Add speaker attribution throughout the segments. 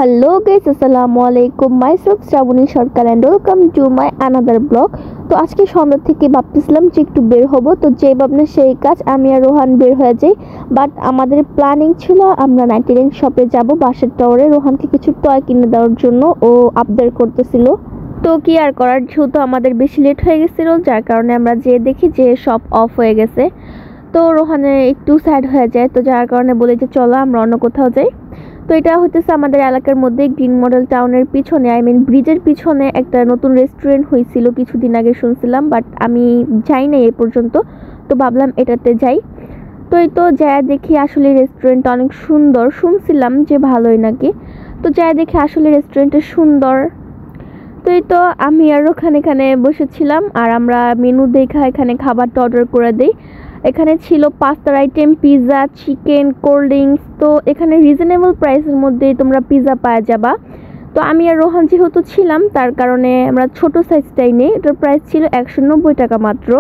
Speaker 1: Hello guys, আসসালামু আলাইকুম। Myself Shrabani Sarkar and welcome to my another blog. তো আজকে সন্ধ্যা থেকে ভাবতেছিলাম যে একটু বের হব, তো যে ভাবনা সেই কাজ, আমি আর রোহান বের হয়ে যাই। বাট আমাদের প্ল্যানিং ছিল আমরা 99 শপে যাব, বাসের টাওয়ারে রোহানকে কিছু টয় কিনে দেওয়ার জন্য। ও আবদার করতেছিল, তো কি আর করার, যেহেতু আমাদের বেশি লেট হয়ে গেছিলো যার কারণে আমরা যে দেখি যে শপ অফ হয়ে গেছে। তো রোহানে একটু স্যাড হয়ে যায়, তো যার কারণে বলে যে চলো আমরা অন্য কোথাও যাই। তো এটা হতেছে আমাদের এলাকার মধ্যে গ্রিন মডেল টাউনের পিছনে, ব্রিজের পিছনে একটা নতুন রেস্টুরেন্ট হয়েছিল কিছুদিন আগে শুনছিলাম, বাট আমি যাই না এ পর্যন্ত। তো ভাবলাম এটাতে যাই। তো এই তো যায় দেখি আসলে রেস্টুরেন্টটা অনেক সুন্দর, শুনছিলাম যে ভালোই নাকি। তো যায় দেখি আসলে রেস্টুরেন্টটা সুন্দর। তো এই তো আমি আর ওখানে বসেছিলাম, আর আমরা মেনু দেখা এখানে খাবারটা অর্ডার করে দিই। এখানে ছিল পাস্তার item, pizza, chicken, cold drinks. তো এখানে রিজনেবল প্রাইসের মধ্যে তোমরা পিৎজা পাওয়া যাবা। তো আমি আর রোহান যেহেতু ছিলাম তার কারণে আমরা ছোট সাইজটাই নেই, এটার প্রাইস ছিল 190 টাকা মাত্র।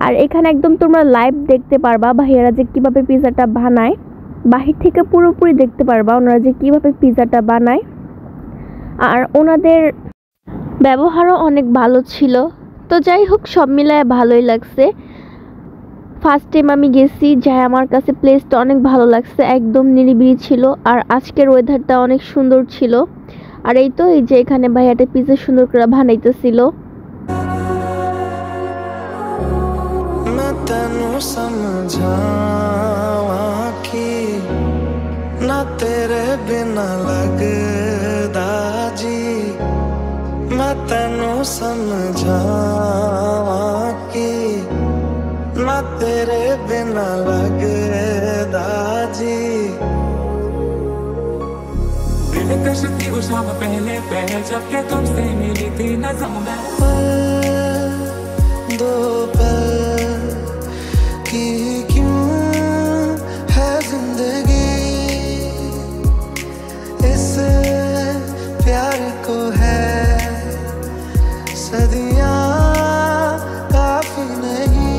Speaker 1: আর এখানে একদম তোমরা লাইভ দেখতে পারবা ভাইয়ারা যে কীভাবে পিৎজাটা বানায়, বাহির থেকে পুরোপুরি দেখতে পারবা ওনারা যে কীভাবে পিৎজাটা বানায়। আর ওনাদের ব্যবহারও অনেক ভালো ছিল। তো যাই হোক, সব মিলায় ভালোই লাগছে। ফার্স্ট টাইম আমি গেছি, যাই আমার কাছে প্লেসটা অনেক ভালো লাগছে, একদম নিরিবিলি ছিল। আর আজকের ওয়েদারটা অনেক সুন্দর ছিল। আর এই তো এই যে এখানে ভাইয়াটা পিৎজা সুন্দর করে বানাইতেছিল।
Speaker 2: ना तेरे बिना लगदा जी। दिल कशती वो शाम पहले जब के तुमसे मिली थी नज़म में, दो पल की क्यों है जिंदगी, इस प्यार को है सदियां काफी नहीं।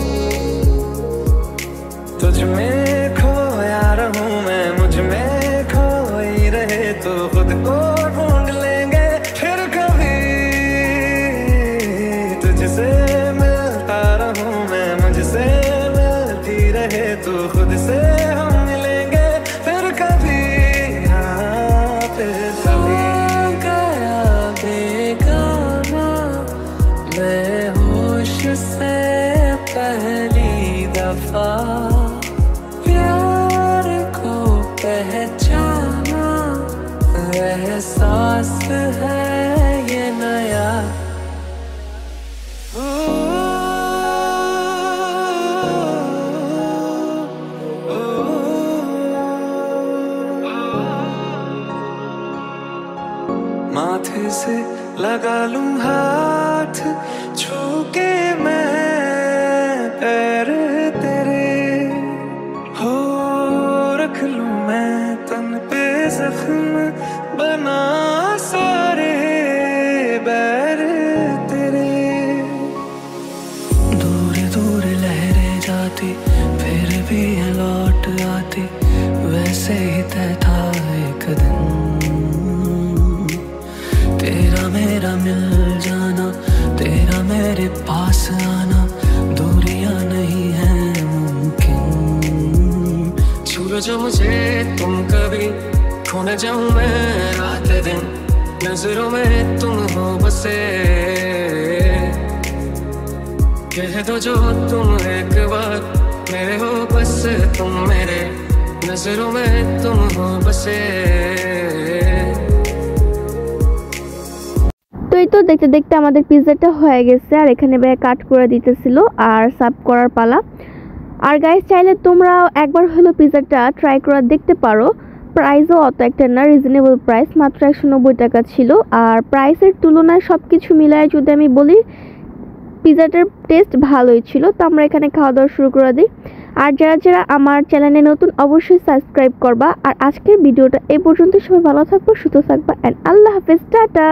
Speaker 2: तुझ में खोया रहूं मैं, मुझ में खोई रहे तो खुद को ढूंढ लेंगे फिर कभी। तुझसे मिलता रहूं मैं, मुझसे मिलती रहे तो खुद से हम मिलेंगे फिर कभी। हाँ फिर कभी। गया बेगाना मैं होश से पहली दफा, पहचाना एहसास है ये नया। माथे से लगा लूं हाथ, छू के मैं पैर तेरे हो रख लूं मैं तन पे जख्म बना सारे बैर तेरे। दूर दूर लहरें जाती फिर भी लौट आती, वैसे ही तय था एक दिन तेरा मेरा मिल जाना, तेरा मेरे पास आना, दूरियां नहीं है मुमकिन। छू लो जो मुझे तुम कभी, खो न जाऊं मैं रात दिन, नजरों में तुम हो बसे। कह दो जो तुम एक बार, मेरे हो बस तुम मेरे, नजरों में तुम हो बसे।
Speaker 1: তো এই তো দেখতে দেখতে আমাদের পিৎজাটা হয়ে গেছে, আর এখানে ভাইয়া কাট করে দিতেছিল আর সার্ভ করার পালা। আর গাইস, চাইলে তোমরা একবার হলো পিৎজাটা ট্রাই করে দেখতে পারো। প্রাইসও অত একটা না, রিজনেবল প্রাইস, মাত্র 190 টাকা ছিল। আর প্রাইসের তুলনায় সব কিছু মিলায় যদি আমি বলি, পিৎজাটার টেস্ট ভালোই ছিল। তো আমরা এখানে খাওয়া দাওয়া শুরু করে দিই। আর যারা আমার চ্যানেলে নতুন অবশ্যই সাবস্ক্রাইব করবা। আর আজকের ভিডিওটা এই পর্যন্ত, সবাই ভালো থাকবো, সুস্থ থাকবা, অ্যান্ড আল্লাহ হাফেজ, টাটা।